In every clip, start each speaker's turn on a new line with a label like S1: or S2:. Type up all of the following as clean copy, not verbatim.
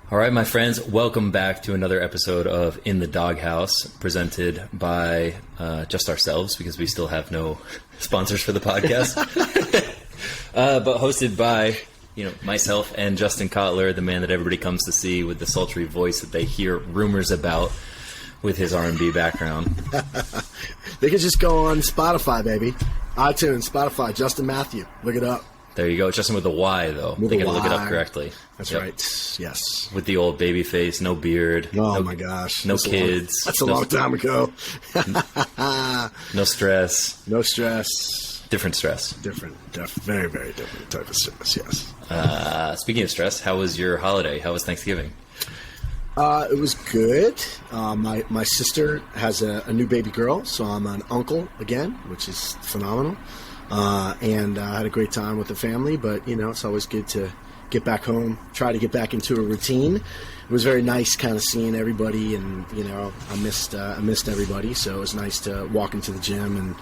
S1: All right, my friends, welcome back to another episode of In the Doghouse, presented by just ourselves because we still have no sponsors for the podcast, but hosted by myself and Justin Kotler, the man that everybody comes to see with the sultry voice that they hear rumors about with his R&B background.
S2: They could just go on Spotify, baby. iTunes, Spotify, Justin Matthew. Look it up.
S1: There you go. Justin with a Y, though. They got to look it up correctly.
S2: That's right. Yes.
S1: With the old baby face, no beard.
S2: Oh, my gosh.
S1: No kids.
S2: That's a long time ago.
S1: No stress.
S2: No stress.
S1: Different stress.
S2: Very, very different type of stress, yes.
S1: Speaking of stress, how was your holiday? How was Thanksgiving?
S2: It was good. My sister has a new baby girl, so I'm an uncle again, which is phenomenal. And I had a great time with the family, but, it's always good to get back home, try to get back into a routine. It was very nice kind of seeing everybody, and, I missed everybody, so it was nice to walk into the gym and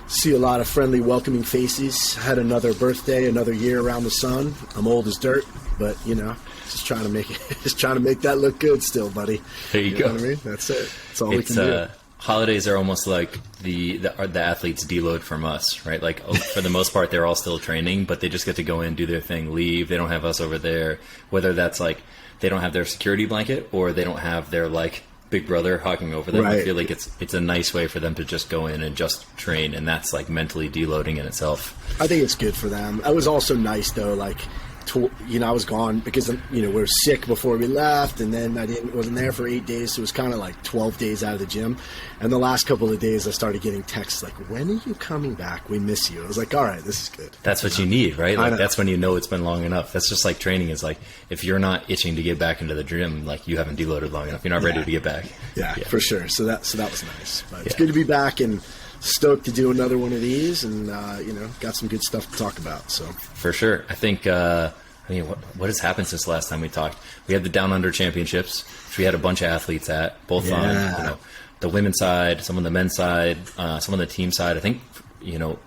S2: see a lot of friendly, welcoming faces. I had another birthday, another year around the sun. I'm old as dirt, but, just trying to make that look good still, buddy.
S1: There you go.
S2: Know what I mean? That's it. That's all we can do.
S1: Holidays are almost like the athletes deload from us, right? Like for the most part, they're all still training, but they just get to go in, do their thing, leave. They don't have us over there, whether that's like they don't have their security blanket or they don't have their like big brother hawking over them.
S2: Right.
S1: I feel like it's a nice way for them to just go in and just train, and that's like mentally deloading in itself.
S2: I think it's good for them. It was also nice though, like, I was gone because, we were sick before we left, and then wasn't there for 8 days, so it was kind of like 12 days out of the gym. And the last couple of days, I started getting texts like, when are you coming back? We miss you. I was like, all right, this is good.
S1: That's what you need, right? Like, that's when you know it's been long enough. That's just like training is like, if you're not itching to get back into the gym, like you haven't deloaded long enough. You're not ready to get back.
S2: Yeah, for sure. So that was nice. But it's good to be back and stoked to do another one of these, and got some good stuff to talk about. So
S1: for sure, I think what has happened since the last time we talked? We had the Down Under Championships, which we had a bunch of athletes at, both on the women's side, some on the men's side, some on the team side. I think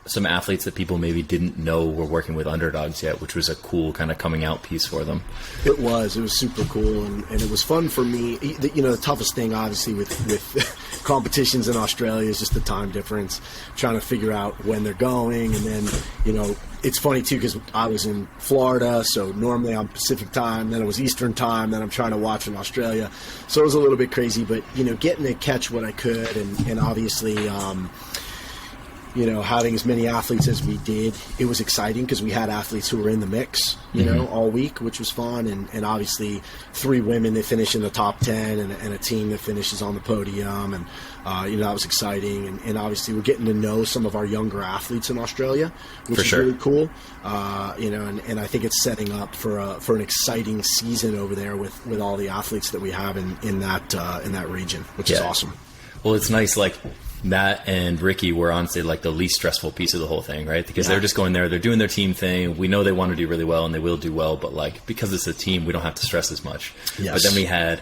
S1: some athletes that people maybe didn't know were working with Underdogs yet, which was a cool kind of coming out piece for them.
S2: It was super cool, and it was fun for me. The toughest thing, obviously, with competitions in Australia is just the time difference, trying to figure out when they're going, and then, it's funny, too, because I was in Florida, so normally I'm Pacific time, then it was Eastern time, then I'm trying to watch in Australia. So it was a little bit crazy, but, getting to catch what I could, and obviously, having as many athletes as we did, it was exciting because we had athletes who were in the mix, all week, which was fun. And obviously 3 women that finish in the top 10 and a team that finishes on the podium. And, that was exciting. And obviously we're getting to know some of our younger athletes in Australia, which is really cool. And I think it's setting up for an exciting season over there with all the athletes that we have in that region, which is awesome.
S1: Well, it's nice, like, Matt and Ricky were honestly like the least stressful piece of the whole thing, right? Because they're just going there, they're doing their team thing. We know they want to do really well, and they will do well, but like because it's a team, we don't have to stress as much. Yes. But then we had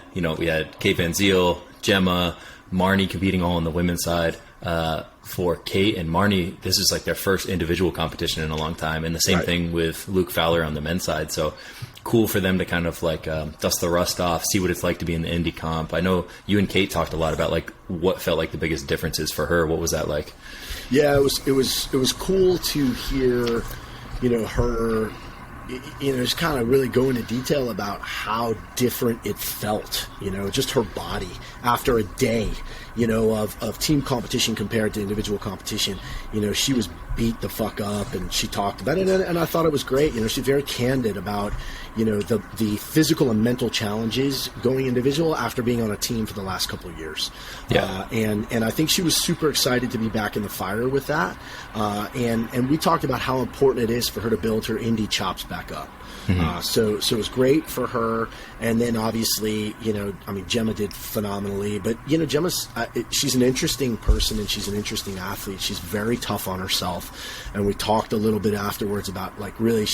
S1: Kate Van Ziel, Gemma, Marnie competing all on the women's side. For Kate and Marnie, this is like their first individual competition in a long time, and the same thing with Luke Fowler on the men's side. So cool for them to kind of like dust the rust off, see what it's like to be in the Indy comp. I know you and Kate talked a lot about like what felt like the biggest differences for her. What was that like?
S2: Yeah, it was cool to hear, her, just kind of really go into detail about how different it felt, just her body after a day, of team competition compared to individual competition. She was beat the fuck up, and she talked about it, and I thought it was great. She's very candid about, the physical and mental challenges going individual after being on a team for the last couple of years.
S1: Yeah.
S2: And I think she was super excited to be back in the fire with that. And we talked about how important it is for her to build her indie chops back up. Mm-hmm. So it was great for her. And then obviously, Gemma did phenomenally, but Gemma's, she's an interesting person, and she's an interesting athlete. She's very tough on herself. And we talked a little bit afterwards about like, really,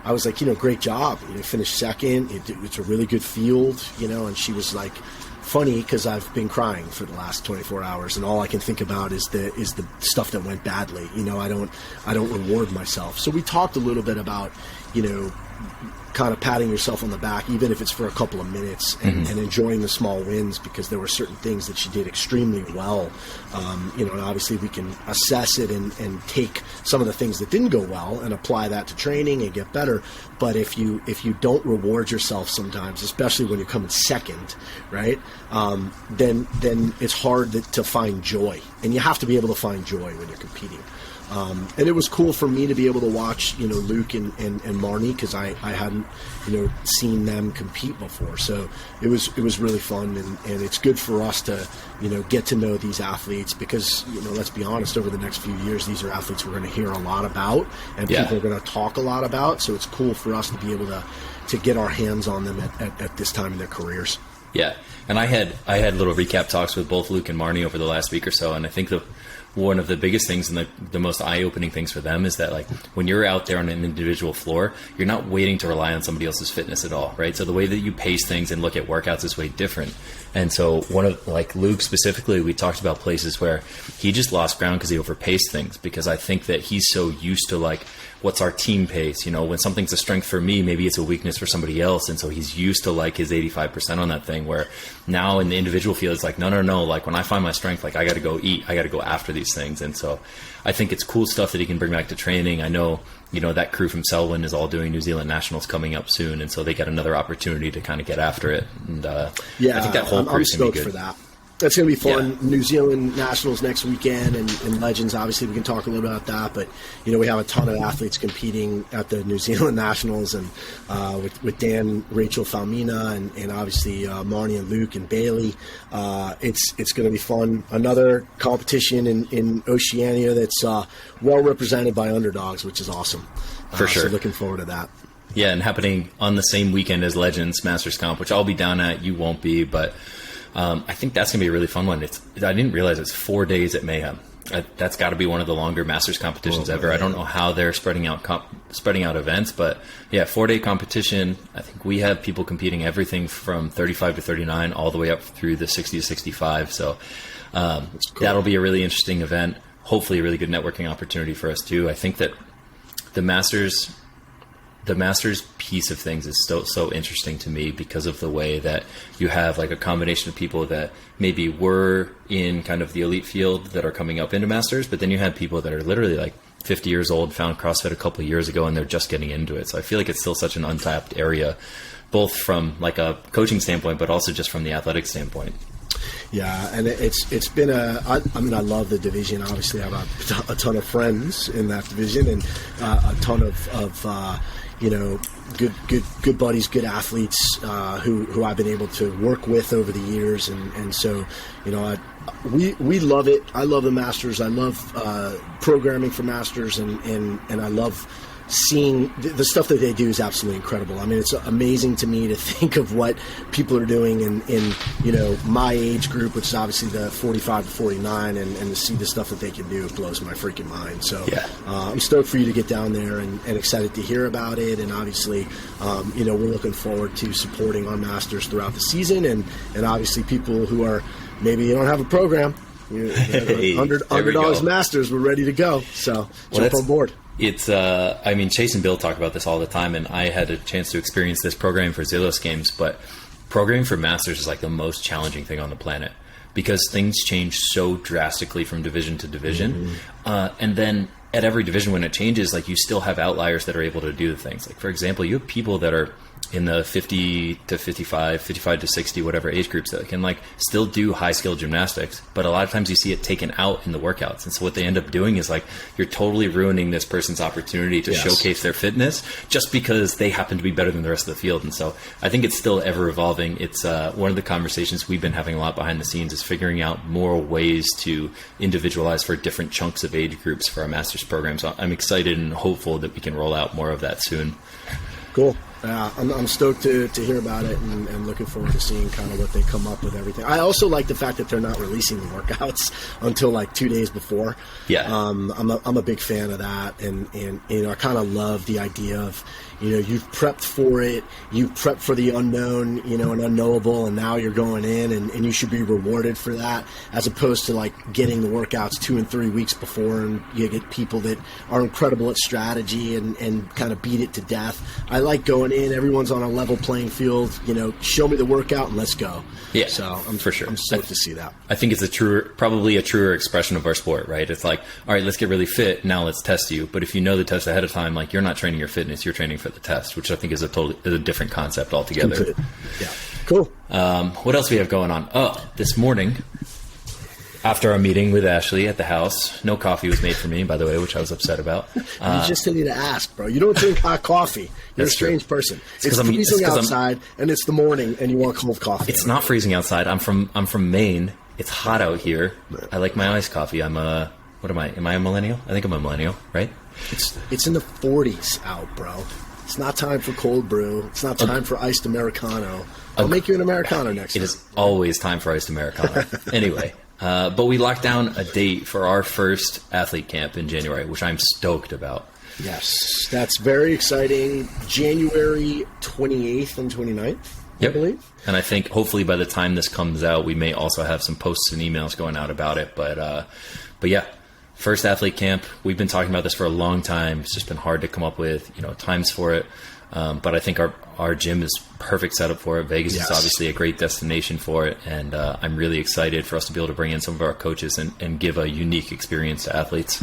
S2: I was like, great job. Finished second. It's a really good field, and she was like, funny because I've been crying for the last 24 hours, and all I can think about is the stuff that went badly. I don't reward myself. So we talked a little bit about, kind of patting yourself on the back, even if it's for a couple of minutes, and enjoying the small wins, because there were certain things that she did extremely well. And obviously we can assess it and take some of the things that didn't go well and apply that to training and get better. But if you don't reward yourself sometimes, especially when you're coming second, right, then it's hard to find joy. And you have to be able to find joy when you're competing. And it was cool for me to be able to watch, Luke and Marnie, because I hadn't, seen them compete before. So it was really fun, and it's good for us to, get to know these athletes, because, let's be honest, over the next few years, these are athletes we're going to hear a lot about, and people are going to talk a lot about. So it's cool for us to be able to get our hands on them at this time in their careers.
S1: Yeah, and I had little recap talks with both Luke and Marnie over the last week or so, and I think one of the biggest things and the most eye-opening things for them is that, like, when you're out there on an individual floor, you're not waiting to rely on somebody else's fitness at all, right? So the way that you pace things and look at workouts is way different. And so like Luke specifically, we talked about places where he just lost ground because he overpaced things, because I think that he's so used to, like, what's our team pace? When something's a strength for me, maybe it's a weakness for somebody else. And so he's used to, like, his 85% on that thing, where now in the individual field, it's like, no. Like, when I find my strength, like, I got to go eat. I got to go after these things. And so I think it's cool stuff that he can bring back to training. I know, that crew from Selwyn is all doing New Zealand Nationals coming up soon. And so they get another opportunity to kind of get after it. And I think that whole crew is going to be good.
S2: For that. That's going to be fun. Yeah. New Zealand Nationals next weekend, and Legends, obviously we can talk a little bit about that, but we have a ton of athletes competing at the New Zealand Nationals, and with Dan, Rachel Falmina, and obviously Marnie and Luke and Bailey. It's going to be fun. Another competition in Oceania that's well represented by Underdogs, which is awesome.
S1: For sure.
S2: So looking forward to that.
S1: Yeah, and happening on the same weekend as Legends Masters Comp, which I'll be down at, you won't be, but I think that's going to be a really fun one. I didn't realize it's 4 days at Mayhem. That's got to be one of the longer Masters competitions ever. Man. I don't know how they're spreading out events, but yeah, 4-day competition. I think we have people competing everything from 35 to 39 all the way up through the 60 to 65. So cool. That'll be a really interesting event. Hopefully a really good networking opportunity for us too. I think that the Masters piece of things is so interesting to me, because of the way that you have, like, a combination of people that maybe were in kind of the elite field that are coming up into Masters, but then you have people that are literally like 50 years old, found CrossFit a couple of years ago, and they're just getting into it. So I feel like it's still such an untapped area, both from like a coaching standpoint, but also just from the athletic standpoint.
S2: Yeah, and it's been I love the division. Obviously, I have a ton of friends in that division, and a ton of good buddies, good athletes who I've been able to work with over the years, and so we love it. I love the Masters. I love programming for Masters, and I love seeing the stuff that they do is absolutely incredible. I mean, it's amazing to me to think of what people are doing in my age group, which is obviously the 45 to 49, and to see the stuff that they can do, it blows my freaking mind. So yeah. I'm stoked for you to get down there, and excited to hear about it. And obviously, we're looking forward to supporting our Masters throughout the season, and obviously people who are maybe you don't have a program. Underdogs Masters, we're ready to go. So jump on board.
S1: It's, Chase and Bill talk about this all the time, and I had a chance to experience this programming for Zelos games, but programming for Masters is like the most challenging thing on the planet, because things change so drastically from division to division. And then at every division, when it changes, like, you still have outliers that are able to do the things. Like, for example, you have people that are in the 50 to 55, 55 to 60, whatever age groups, that can, like, still do high skill gymnastics, but a lot of times you see it taken out in the workouts. And so what they end up doing is, like, you're totally ruining this person's opportunity to showcase their fitness just because they happen to be better than the rest of the field. And so I think it's still ever evolving. It's one of the conversations we've been having a lot behind the scenes is figuring out more ways to individualize for different chunks of age groups for our Masters program. So I'm excited and hopeful that we can roll out more of that soon.
S2: Cool. I'm stoked to hear about it, and looking forward to seeing kind of what they come up with, everything. I also like the fact that they're not releasing the workouts until like 2 days before. Yeah. I'm a big fan of that, and I kind of love the idea of, you've prepped for it, you've prepped for the unknown, and unknowable, and now you're going in, and you should be rewarded for that, as opposed to like getting the workouts 2 and 3 weeks before, and you get people that are incredible at strategy and kind of beat it to death. I like going everyone in. Everyone's on a level playing field. Show me the workout and let's go.
S1: Yeah,
S2: so
S1: for sure.
S2: I'm stoked to see that.
S1: I think it's probably a truer expression of our sport, right? It's like, all right, let's get really fit. Now let's test you. But if you know the test ahead of time, like you're not training your fitness, you're training for the test, which I think is a different concept altogether.
S2: Yeah, cool.
S1: What else we have going on? Oh, this morning, after our meeting with Ashley at the house, no coffee was made for me, by the way, which I was upset about.
S2: You just need to ask, bro. You don't drink hot coffee. You're a strange person. It's freezing outside, and it's the morning, and you want cold coffee.
S1: It's not freezing outside. I'm from Maine. It's hot out here. I like my iced coffee. What am I? Am I a millennial? I think I'm a millennial, right?
S2: It's in the 40s out, bro. It's not time for cold brew. It's not time for iced Americano. I'll make you an Americano next time.
S1: It is always time for iced Americano. Anyway. But we locked down a date for our first athlete camp in January, which I'm stoked about.
S2: Yes, that's very exciting. January 28th and 29th, I believe.
S1: And I think hopefully by the time this comes out, we may also have some posts and emails going out about it. But yeah, first athlete camp. We've been talking about this for a long time. It's just been hard to come up with, times for it. But I think our gym is perfect setup for it. Vegas is obviously a great destination for it. And I'm really excited for us to be able to bring in some of our coaches and give a unique experience to athletes.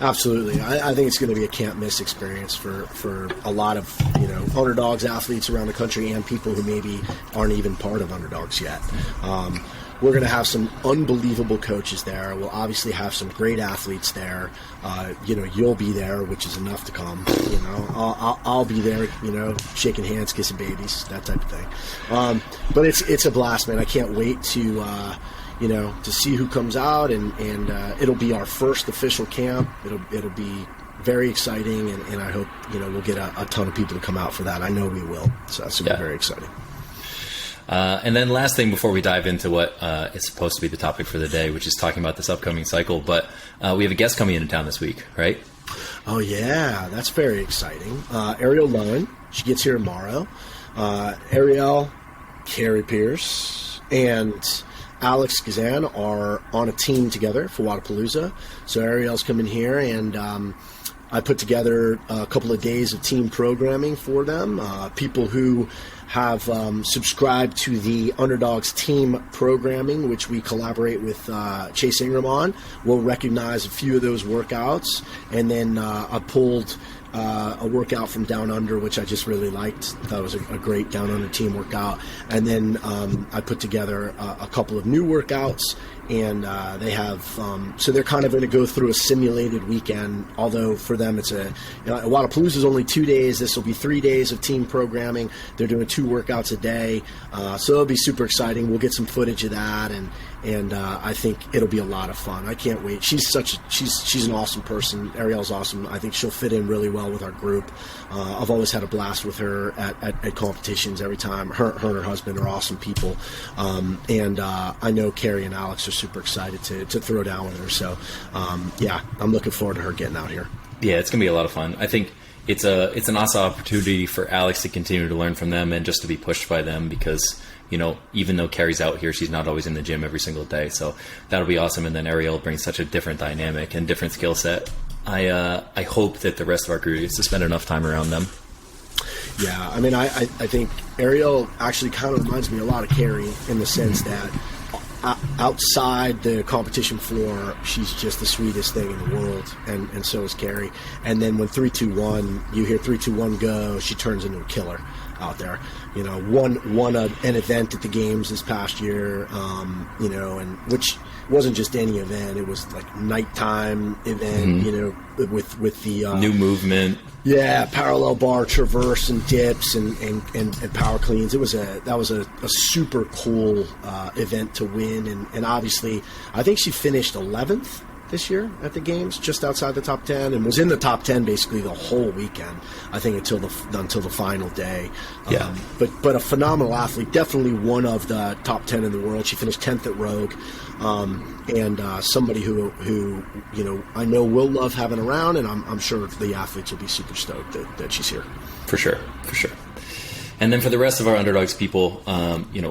S2: Absolutely. I think it's going to be a can't miss experience for a lot of, Underdogs athletes around the country and people who maybe aren't even part of Underdogs yet. We're going to have some unbelievable coaches there. We'll obviously have some great athletes there. You'll be there, which is enough to come. I'll be there, shaking hands, kissing babies, that type of thing. But it's a blast, man. I can't wait to see who comes out, and it'll be our first official camp. It'll be very exciting, and I hope we'll get a ton of people to come out for that. I know we will. So that's going to be very exciting.
S1: And then last thing before we dive into what is supposed to be the topic for the day, which is talking about this upcoming cycle, but we have a guest coming into town this week, right?
S2: Oh, yeah. That's very exciting. Ariel Lowen, she gets here tomorrow. Ariel, Carrie Pierce, and Alex Gazan are on a team together for Wadapalooza. So Ariel's coming here, and I put together a couple of days of team programming for them. People who have subscribed to the Underdogs team programming, which we collaborate with Chase Ingram on, will recognize a few of those workouts. And then I pulled a workout from Down Under, which I just really liked. That was a great Down Under team workout. And then I put together a couple of new workouts, and they have so they're kind of going to go through a simulated weekend, although for them it's Wadapalooza is only 2 days. This will be 3 days of team programming. They're doing 2 workouts a day, so it'll be super exciting. We'll get some footage of that, and I think it'll be a lot of fun. I can't wait. She's an awesome person. Ariel's awesome. I think she'll fit in really well with our group. I've always had a blast with her at competitions every time. Her and her husband are awesome people, and I know Carrie and Alex are super excited to throw down with her. So I'm looking forward to her getting out here.
S1: Yeah, it's gonna be a lot of fun. I think it's an awesome opportunity for Alex to continue to learn from them and just to be pushed by them, because even though Carrie's out here, she's not always in the gym every single day. So that'll be awesome. And then Ariel brings such a different dynamic and different skill set. I hope that the rest of our crew gets to spend enough time around them.
S2: Yeah, I mean, I think Ariel actually kind of reminds me a lot of Carrie in the sense that outside the competition floor, she's just the sweetest thing in the world, and so is Carrie. And then when 3-2-1, you hear 3-2-1 go, she turns into a killer out there. Won an event at the games this past year, and which wasn't just any event. It was like nighttime event, with the
S1: new movement.
S2: Yeah, parallel bar, traverse, and dips, and power cleans. That was a super cool event to win, and obviously, I think she finished 11th this year at the games, just outside the top 10, and was in the top 10 basically the whole weekend. I think until the final day.
S1: Yeah.
S2: But a phenomenal athlete, definitely one of the top 10 in the world. She finished 10th at Rogue, and somebody who I know will love having around, and I'm sure the athletes will be super stoked that she's here.
S1: For sure. And then for the rest of our Underdogs people,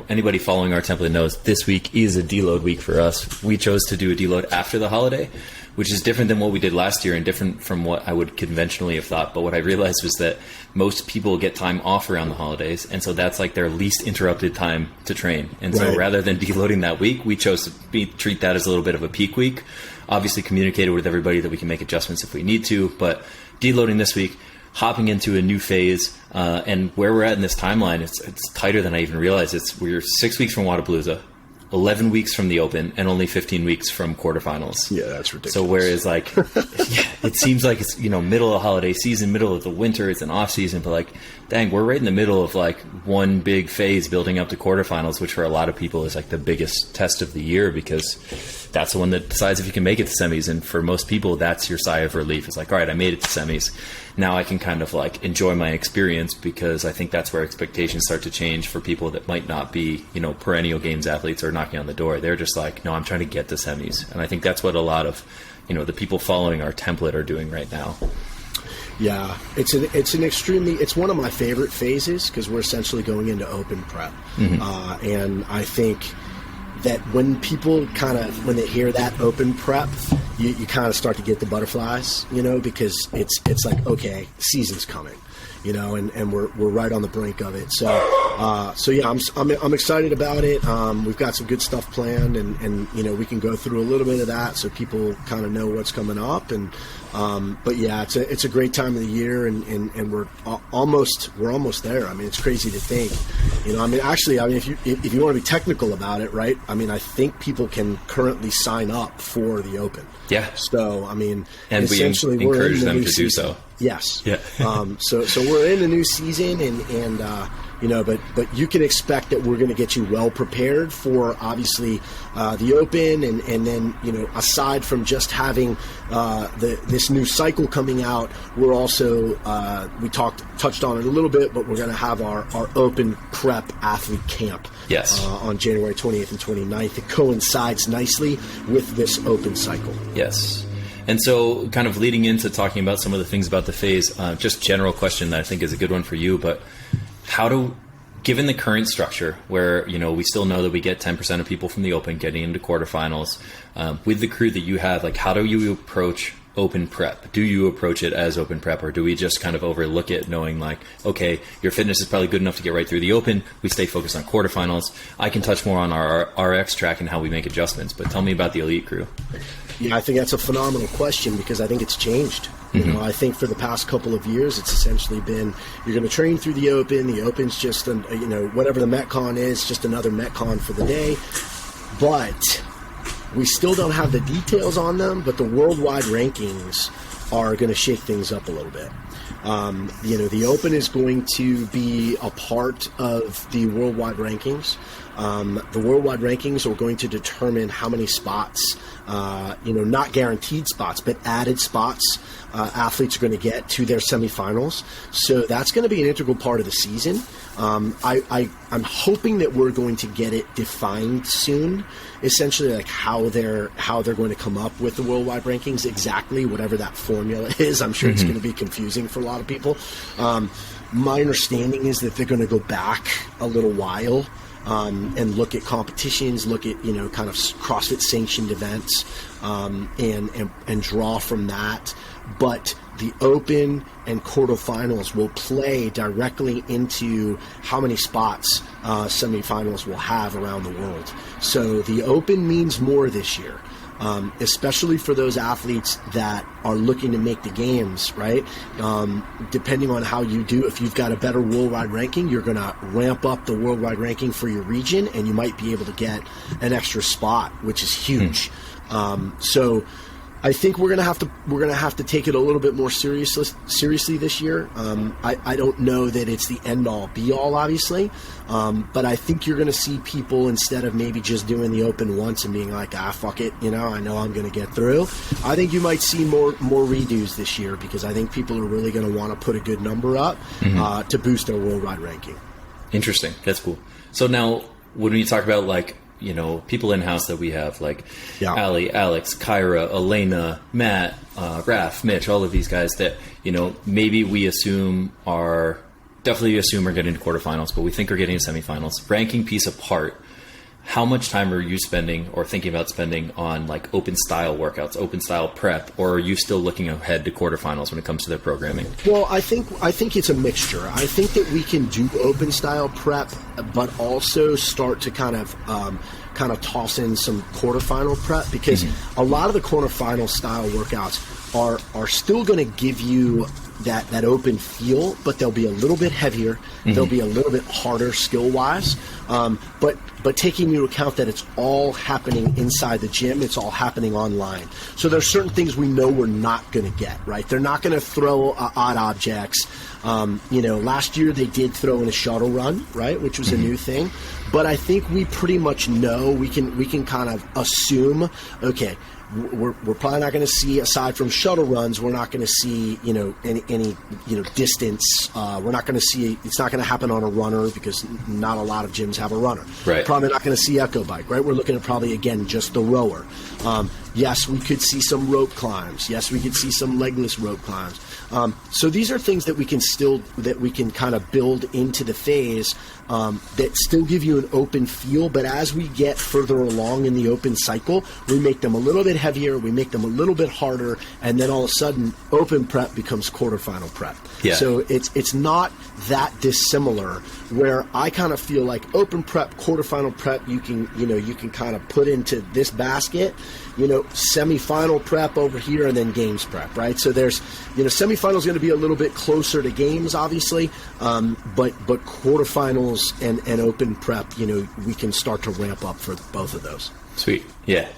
S1: anybody following our template knows this week is a deload week for us. We chose to do a deload after the holiday, which is different than what we did last year and different from what I would conventionally have thought. But what I realized was that most people get time off around the holidays, and so that's like their least interrupted time to train. And so rather than deloading that week, we chose to treat that as a little bit of a peak week. Obviously communicated with everybody that we can make adjustments if we need to, but deloading this week, hopping into a new phase, and where we're at in this timeline, it's tighter than I even realized. We're 6 weeks from Wodapalooza, 11 weeks from the Open, and only 15 weeks from quarterfinals.
S2: Yeah, that's ridiculous.
S1: So whereas it seems like it's, middle of holiday season, middle of the winter, it's an off season, but like, dang, we're right in the middle of like one big phase building up to quarterfinals, which for a lot of people is like the biggest test of the year, because that's the one that decides if you can make it to semis. And for most people, that's your sigh of relief. It's like, all right, I made it to semis. Now I can kind of like enjoy my experience, because I think that's where expectations start to change for people that might not be, perennial games athletes or knocking on the door. They're just like, no, I'm trying to get to semis. And I think that's what a lot of, the people following our template are doing right now.
S2: Yeah, it's one of my favorite phases, because we're essentially going into open prep. And I think that when people when they hear that open prep, you kind of start to get the butterflies, because it's like, okay, season's coming, and we're right on the brink of it. So yeah, I'm excited about it. We've got some good stuff planned, and we can go through a little bit of that so people kind of know what's coming up. And but yeah, it's a great time of the year, and we're almost there. I mean, it's crazy to think, actually, if you want to be technical about it, right? I mean, I think people can currently sign up for the Open.
S1: Yeah.
S2: So, I mean,
S1: and
S2: essentially
S1: we encourage them to do so.
S2: Yes.
S1: Yeah.
S2: So we're in the new season, and but you can expect that we're going to get you well prepared for obviously the Open, and then aside from just having this new cycle coming out, we're also we touched on it a little bit, but we're going to have our Open Prep Athlete Camp.
S1: Yes.
S2: On January 28th and 29th. It coincides nicely with this Open cycle.
S1: Yes. And so kind of leading into talking about some of the things about the phase, just general question that I think is a good one for you, but given the current structure where, we still know that we get 10% of people from the Open getting into quarterfinals, with the crew that you have, like, how do you approach Open Prep? Do you approach it as Open Prep, or do we just kind of overlook it, knowing like, okay, your fitness is probably good enough to get right through the Open, we stay focused on quarterfinals? I can touch more on our RX track and how we make adjustments, but tell me about the elite crew.
S2: Yeah, I think that's a phenomenal question, because I think it's changed. I think for the past couple of years, it's essentially been, you're going to train through the Open. The Open's just, whatever the Metcon is, just another Metcon for the day. But we still don't have the details on them, but the worldwide rankings are going to shake things up a little bit. The Open is going to be a part of the worldwide rankings. The worldwide rankings are going to determine how many spots, not guaranteed spots, but added spots athletes are going to get to their semifinals. So that's going to be an integral part of the season. I'm hoping that we're going to get it defined soon, essentially like how they're going to come up with the worldwide rankings, exactly whatever that formula is. I'm sure it's going to be confusing for a lot of people. My understanding is that they're going to go back a little while and look at competitions, look at kind of CrossFit sanctioned events, and draw from that. But the Open and quarterfinals will play directly into how many spots semifinals will have around the world. So the Open means more this year, especially for those athletes that are looking to make the games, right? Depending on how you do, if you've got a better worldwide ranking, you're going to ramp up the worldwide ranking for your region, and you might be able to get an extra spot, which is huge. So I think we're gonna have to take it a little bit more seriously this year. I don't know that it's the end all be all, obviously, but I think you're gonna see people, instead of maybe just doing the Open once and being like, fuck it, I know I'm gonna get through. I think you might see more redos this year, because I think people are really gonna want to put a good number up to boost their worldwide ranking.
S1: Interesting. That's cool. So now, when we talk about like, people in-house that we have, like Ali, Alex, Kyra, Elena, Matt, Raph, Mitch, all of these guys that, maybe we assume are definitely assume we're getting to quarterfinals, but we think we're getting to semifinals. Ranking piece apart, how much time are you spending or thinking about spending on like open style workouts, open style prep, or are you still looking ahead to quarterfinals when it comes to their programming?
S2: Well, I think it's a mixture. I think that we can do open style prep, but also start to kind of toss in some quarterfinal prep, because a lot of the quarterfinal style workouts are still going to give you that open feel, but they'll be a little bit heavier. They'll be a little bit harder skill wise. But taking into account that it's all happening inside the gym, it's all happening online. So there's certain things we know we're not going to get, right? They're not going to throw odd objects. Last year they did throw in a shuttle run, right, which was a new thing. But I think we pretty much know, we can kind of assume, okay, we're probably not going to see, aside from shuttle runs, we're not going to see any distance. We're not going to see, it's not going to happen on a runner, because not a lot of gyms have a runner.
S1: Right.
S2: Probably not going to see echo bike, right? We're looking at probably, again, just the rower. Yes, we could see some rope climbs. Yes, we could see some legless rope climbs. So these are things that we can kind of build into the phase that still give you an open feel, but as we get further along in the open cycle, we make them a little bit heavier, we make them a little bit harder, and then all of a sudden open prep becomes quarterfinal prep.
S1: Yeah.
S2: So it's not that dissimilar, where I kind of feel like open prep, quarterfinal prep, you can kind of put into this basket, semifinal prep over here, and then games prep, right? So there's, semifinals going to be a little bit closer to games, obviously, but quarterfinals and open prep, we can start to ramp up for both of those.
S1: Sweet. Yeah.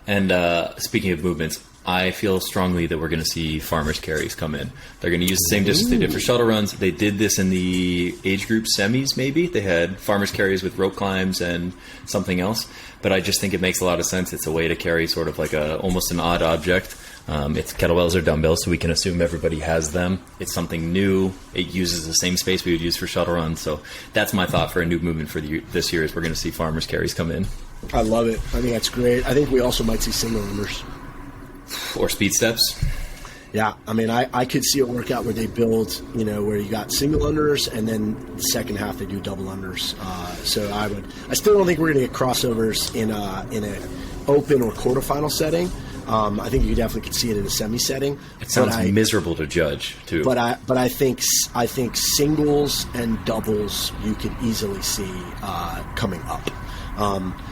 S1: And speaking of movements, I feel strongly that we're going to see farmers carries come in. They're going to use the same distance they did for shuttle runs. They did this in the age group semis, maybe. They had farmers carries with rope climbs and something else. But I just think it makes a lot of sense. It's a way to carry sort of like almost an odd object. It's kettlebells or dumbbells, so we can assume everybody has them. It's something new. It uses the same space we would use for shuttle runs. So that's my thought for a new movement for this year, is we're going to see farmers carries come in.
S2: I love it. I think that's great. I think we also might see single runners.
S1: Or speed steps.
S2: Yeah, I mean, I could see a workout where they build, where you got single unders, and then the second half they do double unders. So I still don't think we're going to get crossovers in an open or quarterfinal setting. I think you definitely could see it in a semi setting.
S1: It sounds miserable to judge, too.
S2: But I think singles and doubles you could easily see coming up,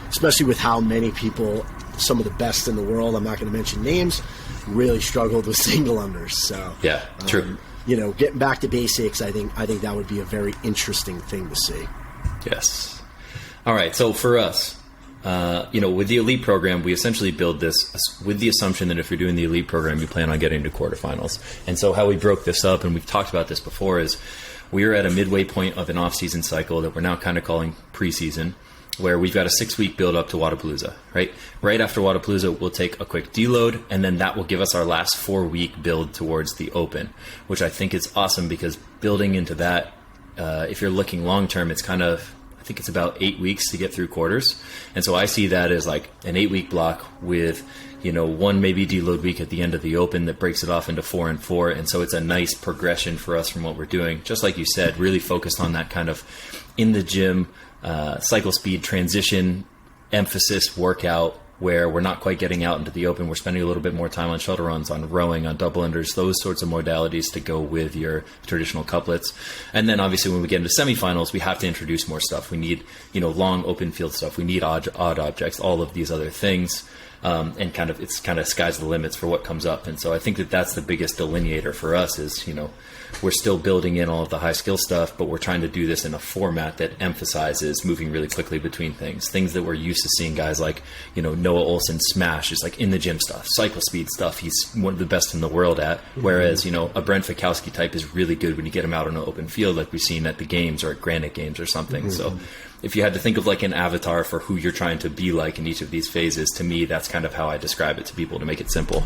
S2: especially with how many people, some of the best in the world, I'm not going to mention names, really struggled with single unders. So
S1: yeah, true.
S2: Getting back to basics, I think that would be a very interesting thing to see.
S1: Yes. All right. So for us, with the elite program, we essentially build this with the assumption that if you're doing the elite program, you plan on getting to quarterfinals. And so how we broke this up, and we've talked about this before, is we're at a midway point of an off-season cycle that we're now kind of calling preseason, where we've got a 6-week build up to Wodapalooza, right? Right after Wodapalooza, we'll take a quick deload, and then that will give us our last 4-week build towards the Open, which I think is awesome, because building into that, if you're looking long-term, it's kind of, I think it's about 8 weeks to get through quarters. And so I see that as like an 8-week block with, one maybe deload week at the end of the Open that breaks it off into 4 and 4. And so it's a nice progression for us from what we're doing. Just like you said, really focused on that kind of in the gym, cycle speed transition emphasis workout, where we're not quite getting out into the Open. We're spending a little bit more time on shuttle runs, on rowing, on double unders, those sorts of modalities to go with your traditional couplets. And then obviously when we get into semifinals, we have to introduce more stuff. We need, long open field stuff. We need odd objects, all of these other things. And it's kind of sky's the limits for what comes up. And so I think that that's the biggest delineator for us is, we're still building in all of the high skill stuff, but we're trying to do this in a format that emphasizes moving really quickly between things that we're used to seeing guys like, Noah Olson smash is like in the gym stuff, cycle speed stuff. He's one of the best in the world at, whereas, a Brent Fikowski type is really good when you get him out on an open field, like we've seen at the games or at Granite Games or something. So if you had to think of like an avatar for who you're trying to be like in each of these phases, to me, that's kind of how I describe it to people to make it simple.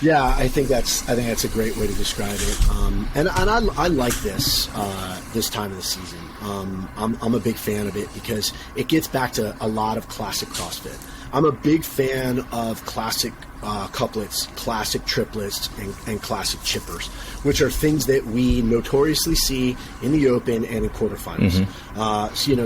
S2: Yeah, I think that's a great way to describe it. And I like this time of the season. I'm a big fan of it because it gets back to a lot of classic CrossFit. I'm a big fan of classic couplets, classic triplets, and classic chippers, which are things that we notoriously see in the Open and in quarterfinals.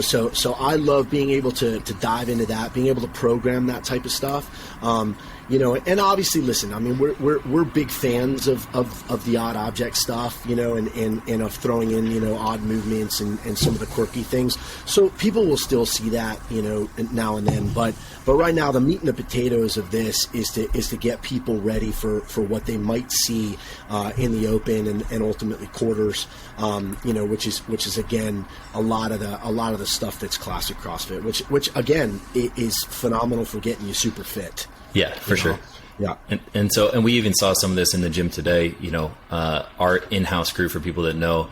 S2: So I love being able to dive into that, being able to program that type of stuff. And obviously, listen, I mean, we're big fans of the odd object stuff, and of throwing in, odd movements and some of the quirky things. So people will still see that, now and then. But right now, the meat and the potatoes of this is to get people ready for what they might see in the Open and ultimately quarters, which is again a lot of the stuff that's classic CrossFit, which again is phenomenal for getting you super fit.
S1: Yeah, for sure.
S2: Yeah.
S1: And we even saw some of this in the gym today. Our in-house crew, for people that know,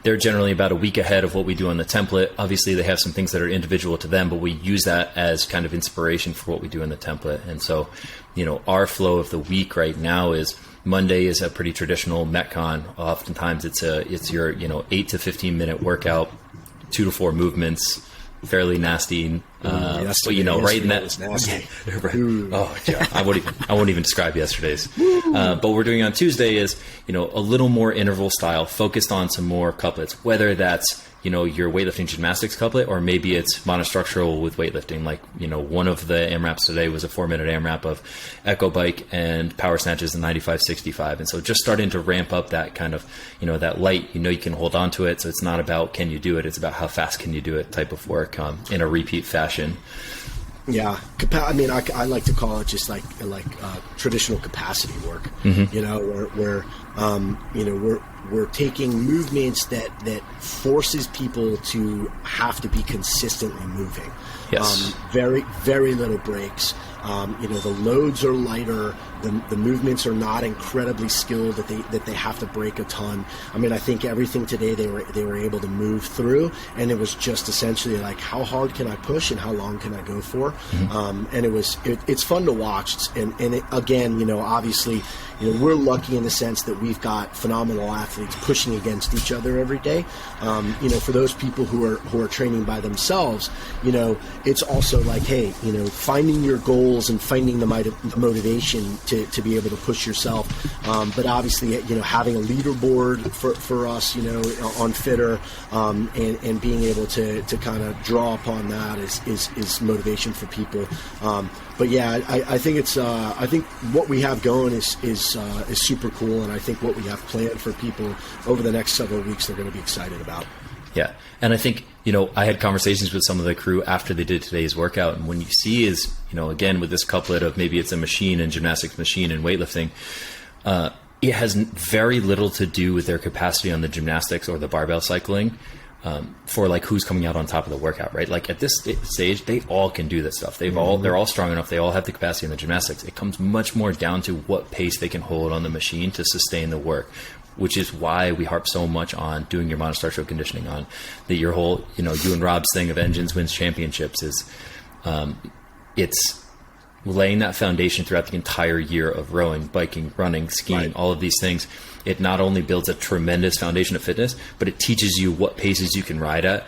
S1: they're generally about a week ahead of what we do on the template. Obviously, they have some things that are individual to them, but we use that as kind of inspiration for what we do in the template. And so, our flow of the week right now is Monday is a pretty traditional Metcon. Oftentimes it's your 8 to 15 minute workout, 2 to 4 movements, fairly nasty. But right in that was nasty. Oh, yeah, I won't even describe yesterday's. But what we're doing on Tuesday is, a little more interval style, focused on some more couplets, whether that's, your weightlifting gymnastics couplet, or maybe it's monostructural with weightlifting. Like, one of the AMRAPs today was a 4-minute AMRAP of echo bike and power snatches in 95-65. And so just starting to ramp up that kind of, that light, you can hold on to it. So it's not about, can you do it? It's about how fast can you do it type of work in a repeat fashion.
S2: Yeah, I mean, I like to call it just like traditional capacity work. Where we're taking movements that forces people to have to be consistently moving.
S1: Yes.
S2: Very, very little breaks. The loads are lighter. The movements are not incredibly skilled that they have to break a ton. I mean, I think everything today they were able to move through, and it was just essentially like, how hard can I push and how long can I go for? And it's fun to watch. And again, obviously, we're lucky in the sense that we've got phenomenal athletes pushing against each other every day. For those people who are training by themselves, it's also like, hey, finding your goals and finding the motivation to be able to push yourself. But obviously, having a leaderboard for us, on Fitter, and being able to kind of draw upon that is motivation for people. But yeah, I think I think what we have going is super cool, and I think what we have planned for people over the next several weeks they're going to be excited about.
S1: Yeah, and I think I had conversations with some of the crew after they did today's workout, and when you see is again with this couplet of maybe it's a machine and gymnastics machine and weightlifting, it has very little to do with their capacity on the gymnastics or the barbell cycling. For like who's coming out on top of the workout, right? Like at this stage, they all can do this stuff. They're all strong enough. They all have the capacity in the gymnastics. It comes much more down to what pace they can hold on the machine to sustain the work, which is why we harp so much on doing your monostructural conditioning on that. Your whole, you and Rob's thing of engines wins championships is, it's laying that foundation throughout the entire year of rowing, biking, running, skiing, right. All of these things. It not only builds a tremendous foundation of fitness, but it teaches you what paces you can ride at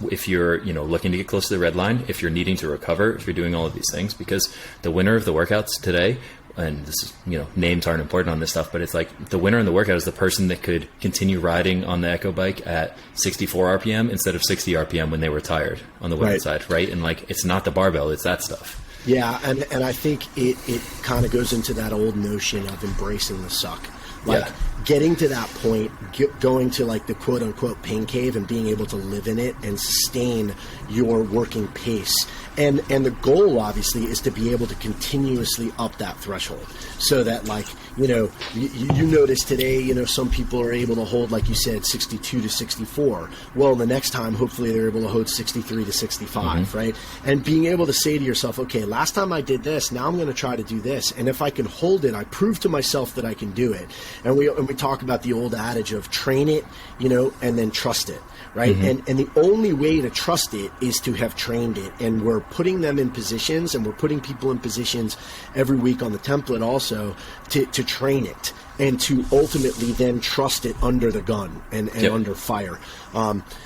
S1: if you're, looking to get close to the red line, if you're needing to recover, if you're doing all of these things, because the winner of the workouts today, and this is, names aren't important on this stuff, but it's like the winner in the workout is the person that could continue riding on the Echo bike at 64 RPM instead of 60 RPM when they were tired on the women's side, right? And like, it's not the barbell, it's that stuff.
S2: Yeah, and I think it kind of goes into that old notion of embracing the suck. Like getting to that point, going to like the quote unquote pain cave and being able to live in it and sustain your working pace. And the goal obviously is to be able to continuously up that threshold so that like, you notice today, some people are able to hold, like you said, 62 to 64. Well, the next time, hopefully they're able to hold 63 to 65, right? And being able to say to yourself, okay, last time I did this, now I'm going to try to do this. And if I can hold it, I prove to myself that I can do it. And we talk about the old adage of train it, and then trust it. Right. And the only way to trust it is to have trained it. And we're putting them in positions, and we're putting people in positions every week on the template also to train it and to ultimately then trust it under the gun and under fire.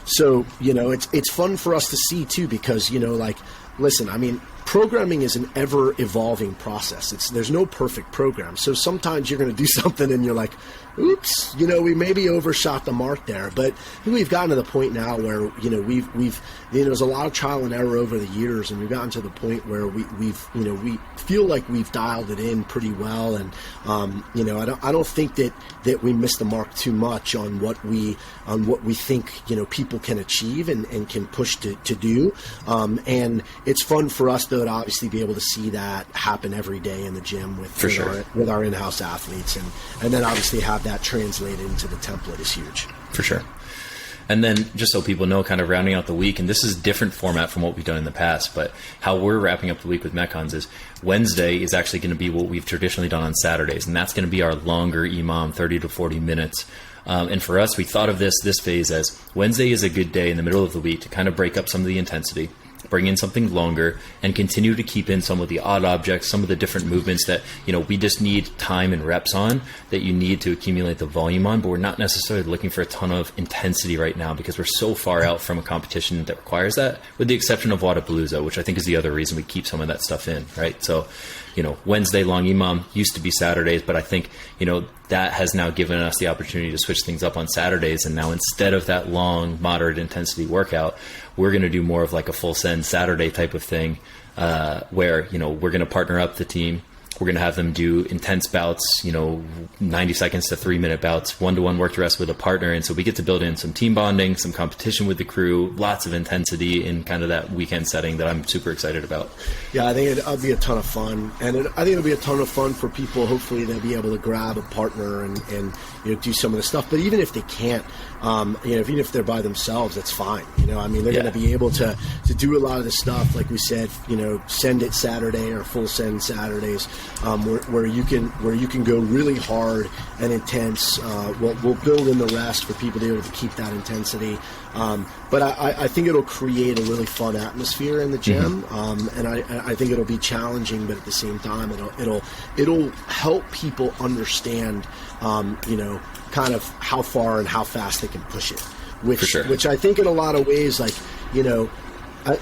S2: So, it's fun for us to see too, because, like, listen, I mean, programming is an ever-evolving process. There's no perfect program. So sometimes you're going to do something and you're like, oops, we maybe overshot the mark there. But I think we've gotten to the point now where, we've there's a lot of trial and error over the years, and we've gotten to the point where we feel like we've dialed it in pretty well. And, I don't think that we missed the mark too much on what we think, people can achieve and can push to do. And it's fun for us, though, to obviously be able to see that happen every day in the gym with our in-house athletes. And then obviously have that translated into the template is huge.
S1: For sure. And then just so people know, kind of rounding out the week, and this is a different format from what we've done in the past, but how we're wrapping up the week with Metcons is Wednesday is actually going to be what we've traditionally done on Saturdays, and that's going to be our longer EMOM, 30 to 40 minutes. And for us, we thought of this phase as Wednesday is a good day in the middle of the week to kind of break up some of the intensity, bring in something longer, and continue to keep in some of the odd objects, some of the different movements that, we just need time and reps on, that you need to accumulate the volume on, but we're not necessarily looking for a ton of intensity right now because we're so far out from a competition that requires that, with the exception of Wodapalooza, which I think is the other reason we keep some of that stuff in, right? So, Wednesday long EMOM used to be Saturdays, but I think, that has now given us the opportunity to switch things up on Saturdays. And now instead of that long, moderate intensity workout, we're going to do more of like a full send Saturday type of thing, where, we're going to partner up the team. We're going to have them do intense bouts, 90 seconds to 3-minute bouts, one-to-one work the rest with a partner. And so we get to build in some team bonding, some competition with the crew, lots of intensity in kind of that weekend setting that I'm super excited about.
S2: Yeah, I think it'll be a ton of fun. And I think it'll be a ton of fun for people. Hopefully they'll be able to grab a partner and do some of the stuff. But even if they can't, even if they're by themselves, that's fine. They're going to be able to do a lot of the stuff, like we said, send it Saturday or full send Saturdays, where you can go really hard and intense. We'll build in the rest for people to be able to keep that intensity. But I think it'll create a really fun atmosphere in the gym, and I think it'll be challenging, but at the same time, it'll help people understand, kind of how far and how fast they can push it. Which I think in a lot of ways,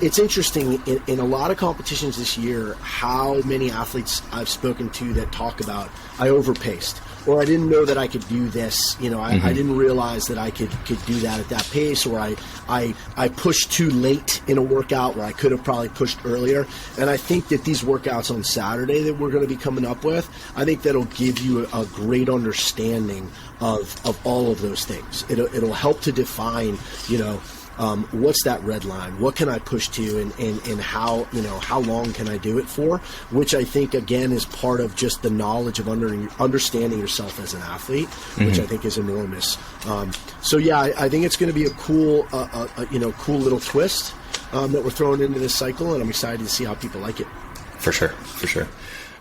S2: it's interesting in a lot of competitions this year how many athletes I've spoken to that talk about, I overpaced, or I didn't know that I could do this. I didn't realize that I could do that at that pace, or I pushed too late in a workout where I could have probably pushed earlier. And I think that these workouts on Saturday that we're going to be coming up with, I think that'll give you a great understanding of all of those things. It'll help to define, what's that red line? What can I push to, and how long can I do it for? Which I think again is part of just the knowledge of understanding yourself as an athlete, which I think is enormous. I think it's going to be a cool, cool little twist that we're throwing into this cycle, and I'm excited to see how people like it.
S1: For sure.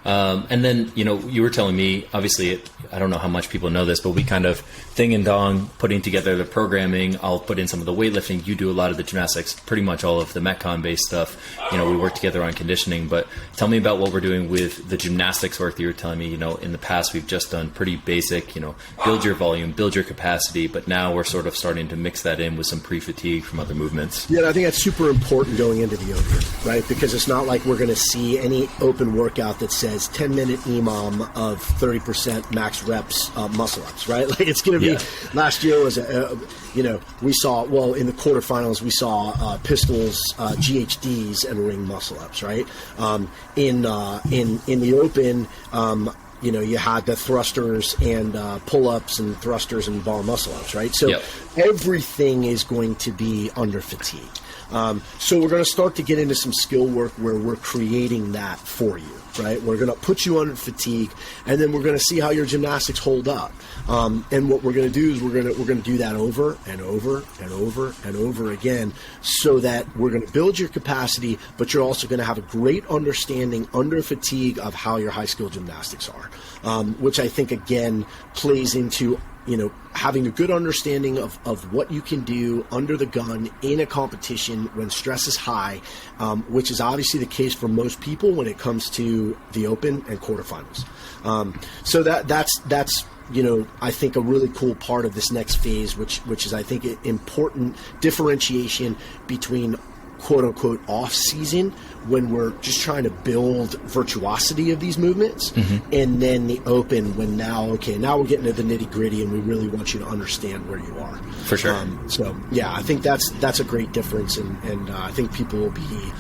S1: And then, you were telling me, obviously, I don't know how much people know this, but we kind of ding and dong putting together the programming. I'll put in some of the weightlifting. You do a lot of the gymnastics, pretty much all of the Metcon-based stuff. We work together on conditioning. But tell me about what we're doing with the gymnastics work that you were telling me. In the past, we've just done pretty basic, build your volume, build your capacity. But now we're sort of starting to mix that in with some pre-fatigue from other movements.
S2: Yeah, I think that's super important going into the open, right? Because it's not like we're going to see any open workout that says 10-minute EMOM of 30% max reps muscle ups, right? Like it's going to be. Last year was we saw in the quarterfinals we saw pistols, GHDs, and ring muscle ups, right? In the open. You had the thrusters and pull-ups and thrusters and bar muscle-ups, right? So everything is going to be under fatigue. So we're going to start to get into some skill work where we're creating that for you, right? We're going to put you under fatigue, and then we're going to see how your gymnastics hold up. And what we're going to do is we're going to do that over and over and over and over again, so that we're going to build your capacity, but you're also going to have a great understanding under fatigue of how your high skill gymnastics are, which I think again plays into having a good understanding of what you can do under the gun in a competition when stress is high, which is obviously the case for most people when it comes to the open and quarterfinals. So that's I think a really cool part of this next phase, which is I think an important differentiation between quote unquote off season when we're just trying to build virtuosity of these movements, and then the open when now we're getting to the nitty gritty and we really want you to understand where you are.
S1: For sure.
S2: So yeah, I think that's a great difference, and I think people will be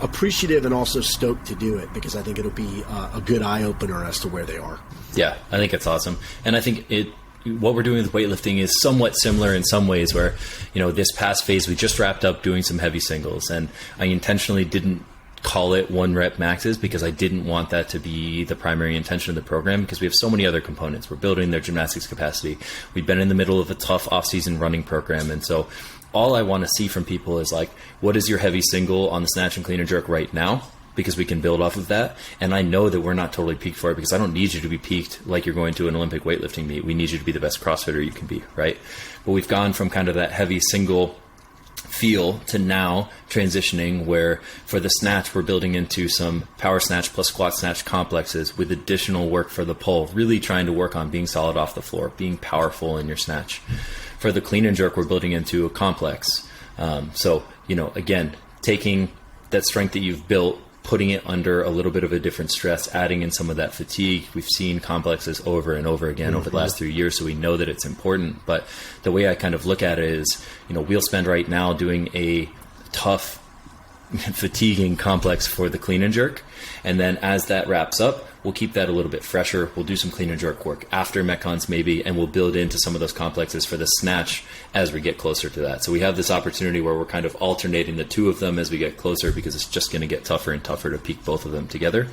S2: appreciative and also stoked to do it, because I think it'll be a good eye opener as to where they are.
S1: Yeah, I think it's awesome, and I think what we're doing with weightlifting is somewhat similar in some ways, where, this past phase we just wrapped up doing some heavy singles, and I intentionally didn't call it 1 rep maxes because I didn't want that to be the primary intention of the program, because we have so many other components. We're building their gymnastics capacity. We've been in the middle of a tough off-season running program, and so all I want to see from people is like, what is your heavy single on the snatch and clean and jerk right now? Because we can build off of that. And I know that we're not totally peaked for it, because I don't need you to be peaked like you're going to an Olympic weightlifting meet. We need you to be the best CrossFitter you can be, right? But we've gone from kind of that heavy single feel to now transitioning where for the snatch we're building into some power snatch plus squat snatch complexes with additional work for the pull, really trying to work on being solid off the floor, being powerful in your snatch. For the clean and jerk, we're building into a complex. So again, taking that strength that you've built, putting it under a little bit of a different stress, adding in some of that fatigue. We've seen complexes over and over again over the last 3 years, so we know that it's important. But the way I kind of look at it is, we'll spend right now doing a tough, fatiguing complex for the clean and jerk. And then as that wraps up, we'll keep that a little bit fresher. We'll do some clean and jerk work after Metcons maybe, and we'll build into some of those complexes for the snatch as we get closer to that. So we have this opportunity where we're kind of alternating the two of them as we get closer, because it's just going to get tougher and tougher to peak both of them together.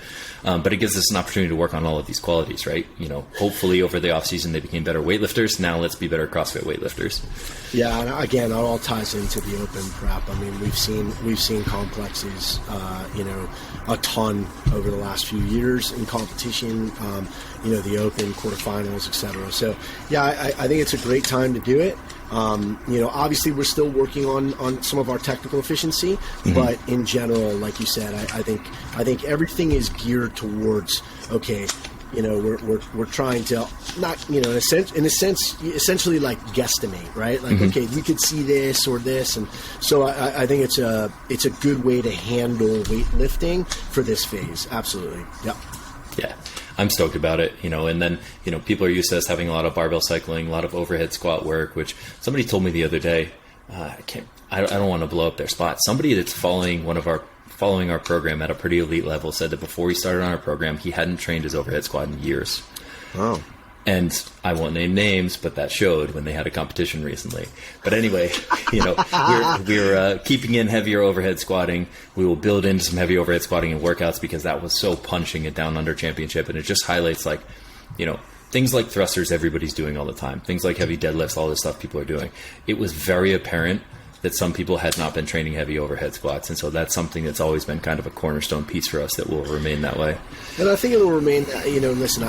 S1: But it gives us an opportunity to work on all of these qualities, right? Hopefully over the off season they became better weightlifters. Now let's be better CrossFit weightlifters.
S2: Yeah, and again, it all ties into the open prep. I mean, we've seen complexes, a ton over the last few years in competition. The open quarterfinals, etc. So, yeah, I think it's a great time to do it. Obviously we're still working on some of our technical efficiency, but in general, like you said, I think everything is geared towards, okay, we're trying to not, in a sense, essentially like guesstimate, right? Like, okay, we could see this or this. And so I think it's a good way to handle weightlifting for this phase. Absolutely. Yep.
S1: Yeah. I'm stoked about it, and then, people are used to us having a lot of barbell cycling, a lot of overhead squat work, which somebody told me the other day. I don't want to blow up their spot. Somebody that's following our program at a pretty elite level said that before he started on our program, he hadn't trained his overhead squat in years.
S2: Oh.
S1: And I won't name names, but that showed when they had a competition recently. But anyway, we're keeping in heavier overhead squatting. We will build in some heavy overhead squatting in workouts, because that was so punching it down under championship. And it just highlights things like thrusters everybody's doing all the time. Things like heavy deadlifts, all this stuff people are doing. It was very apparent that some people had not been training heavy overhead squats. And so that's something that's always been kind of a cornerstone piece for us that will remain that way.
S2: And I think it will remain, listen,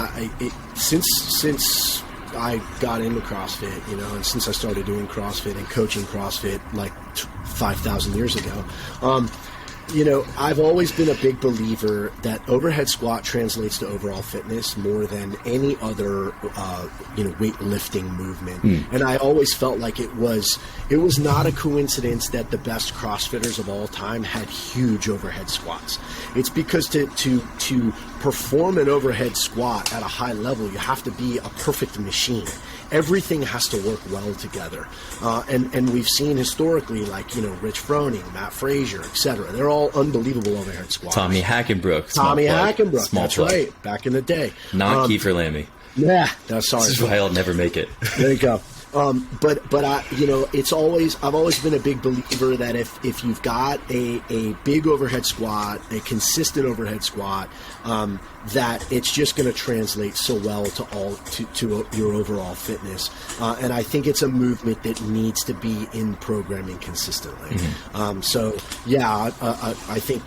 S2: since I got into CrossFit, and since I started doing CrossFit and coaching CrossFit like 5,000 years ago, I've always been a big believer that overhead squat translates to overall fitness more than any other, weightlifting movement. And I always felt like it was not a coincidence that the best CrossFitters of all time had huge overhead squats. It's because to perform an overhead squat at a high level, you have to be a perfect machine. Everything has to work well together. And we've seen historically, like, Rich Froning, Matt Frazier, etc. They're all unbelievable overhead squats.
S1: Tommy Hackenbrook.
S2: That's right. Back in the day.
S1: Not Kiefer Lammy.
S2: Yeah. No, sorry.
S1: This is why I'll never make it.
S2: There you go. But I've always been a big believer that if you've got a big overhead squat, a consistent overhead squat, that it's just going to translate so well to your overall fitness. And I think it's a movement that needs to be in programming consistently. So yeah, I think,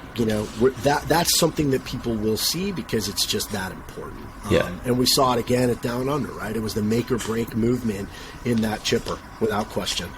S2: that's something that people will see because it's just that important. And we saw it again at Down Under, right? It was the make or break movement in that chipper, without question.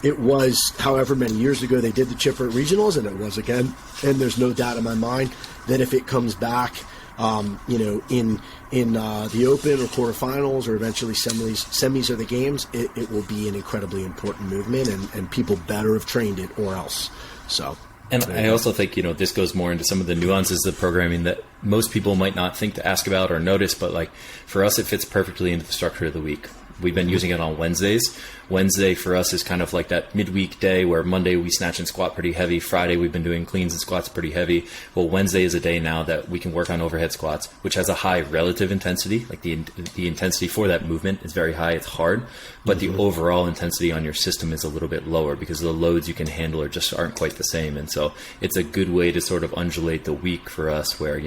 S2: It was however many years ago they did the chipper at regionals, and it was again. And there's no doubt in my mind that if it comes back, in the Open or quarterfinals or eventually semis or the games, it will be an incredibly important movement, and people better have trained it or else. So.
S1: And I also think, this goes more into some of the nuances of programming that most people might not think to ask about or notice, but like for us, it fits perfectly into the structure of the week. We've been using it on Wednesdays. Wednesday for us is kind of like that midweek day where Monday we snatch and squat pretty heavy. Friday we've been doing cleans and squats pretty heavy. Well, Wednesday is a day now that we can work on overhead squats, which has a high relative intensity. Like the intensity for that movement is very high. It's hard, but the overall intensity on your system is a little bit lower because the loads you can handle aren't quite the same. And so it's a good way to sort of undulate the week for us where,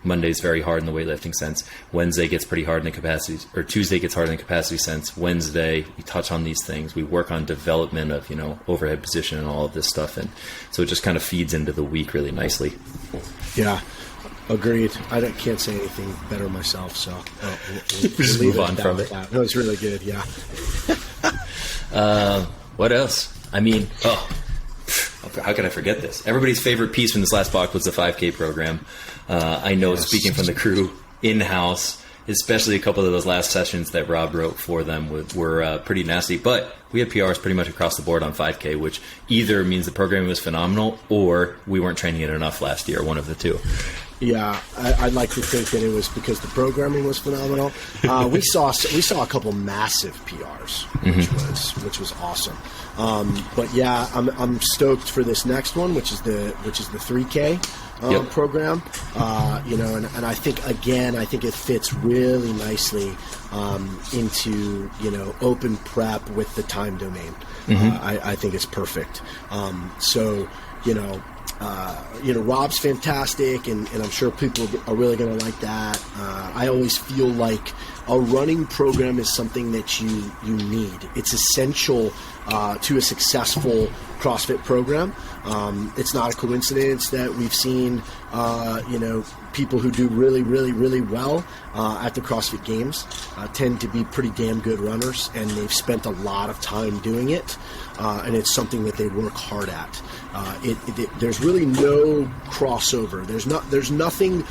S1: Monday's very hard in the weightlifting sense. Wednesday gets pretty hard in the capacity, or Tuesday gets hard in the capacity sense. Wednesday, we touch on these things. We work on development of, overhead position and all of this stuff. And so it just kind of feeds into the week really nicely.
S2: Yeah, agreed. I can't say anything better myself, so we'll
S1: just move on from it.
S2: No, it's really good, yeah.
S1: What else? I mean, how can I forget this? Everybody's favorite piece from this last block was the 5K program. I know, speaking from the crew in-house, especially a couple of those last sessions that Rob wrote for them were pretty nasty. But we had PRs pretty much across the board on 5K, which either means the programming was phenomenal or we weren't training it enough last year, one of the two.
S2: Yeah, I'd like to think that it was because the programming was phenomenal. We saw a couple massive PRs, which was awesome. But yeah, I'm stoked for this next one, which is the 3K program. And I think it fits really nicely into open prep with the time domain. I think it's perfect. Rob's fantastic, and I'm sure people are really going to like that. I always feel like a running program is something that you need. It's essential to a successful CrossFit program. It's not a coincidence that we've seen, people who do really, really, really well at the CrossFit Games tend to be pretty damn good runners, and they've spent a lot of time doing it, and it's something that they work hard at. There's really no crossover. There's nothing,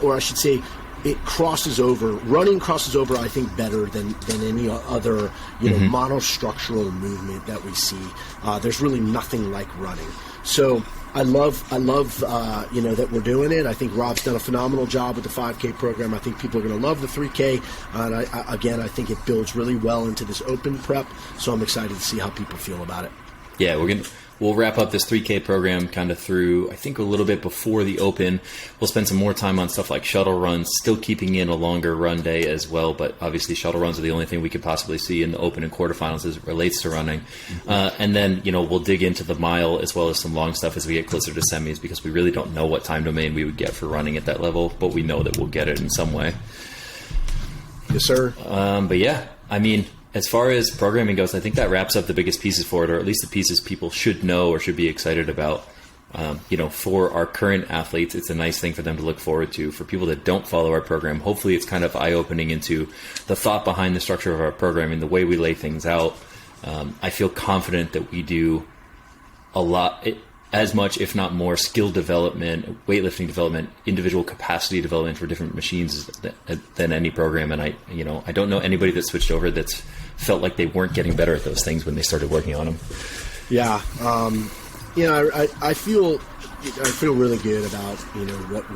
S2: or I should say, it crosses over. Running crosses over, I think, better than any other monostructural movement that we see. There's really nothing like running. So I love that we're doing it. I think Rob's done a phenomenal job with the 5K program. I think people are going to love the 3K. And I think it builds really well into this open prep. So I'm excited to see how people feel about it.
S1: Yeah, we'll wrap up this 3K program kind of through, I think, a little bit before the Open. We'll spend some more time on stuff like shuttle runs, still keeping in a longer run day as well. But obviously, shuttle runs are the only thing we could possibly see in the Open and quarterfinals as it relates to running. And then, we'll dig into the mile as well as some long stuff as we get closer to semis, because we really don't know what time domain we would get for running at that level, but we know that we'll get it in some way.
S2: Yes, sir.
S1: But yeah, I mean, as far as programming goes, I think that wraps up the biggest pieces for it, or at least the pieces people should know or should be excited about. For our current athletes, it's a nice thing for them to look forward to. For people that don't follow our program, hopefully it's kind of eye-opening into the thought behind the structure of our program and the way we lay things out. I feel confident that we do a lot, as much, if not more, skill development, weightlifting development, individual capacity development for different machines than any program. And I don't know anybody that switched over that's felt like they weren't getting better at those things when they started working on them. Yeah.
S2: I feel really good about what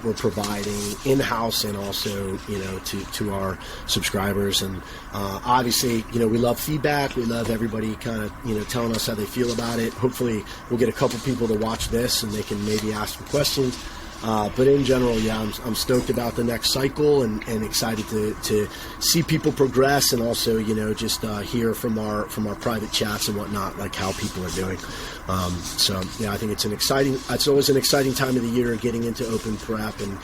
S2: we're providing in-house and also to our subscribers. And obviously we love feedback. We love everybody kind of telling us how they feel about it. Hopefully we'll get a couple people to watch this and they can maybe ask some questions. But in general, I'm stoked about the next cycle and excited to see people progress, and also just hear from our private chats and whatnot, like how people are doing. I think it's always an exciting time of the year getting into open prep, and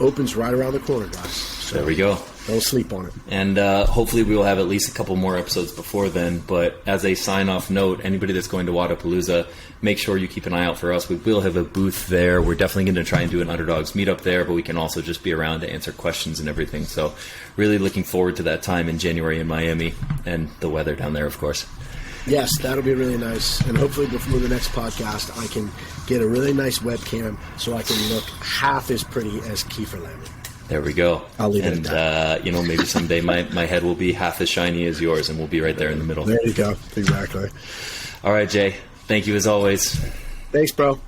S2: open's right around the corner, guys. So
S1: there we go.
S2: Don't sleep on it.
S1: And hopefully we will have at least a couple more episodes before then. But as a sign-off note, anybody that's going to Wadapalooza, make sure you keep an eye out for us. We will have a booth there. We're definitely going to try and do an Underdogs meetup there, but we can also just be around to answer questions and everything. So really looking forward to that time in January in Miami, and the weather down there, of course.
S2: Yes, that'll be really nice. And hopefully before the next podcast, I can get a really nice webcam so I can look half as pretty as Kiefer Lammy.
S1: There we go.
S2: I'll leave it at that.
S1: Maybe someday my head will be half as shiny as yours, and we'll be right there in the middle.
S2: There you go. Exactly.
S1: All right, Jay. Thank you as always.
S2: Thanks, bro.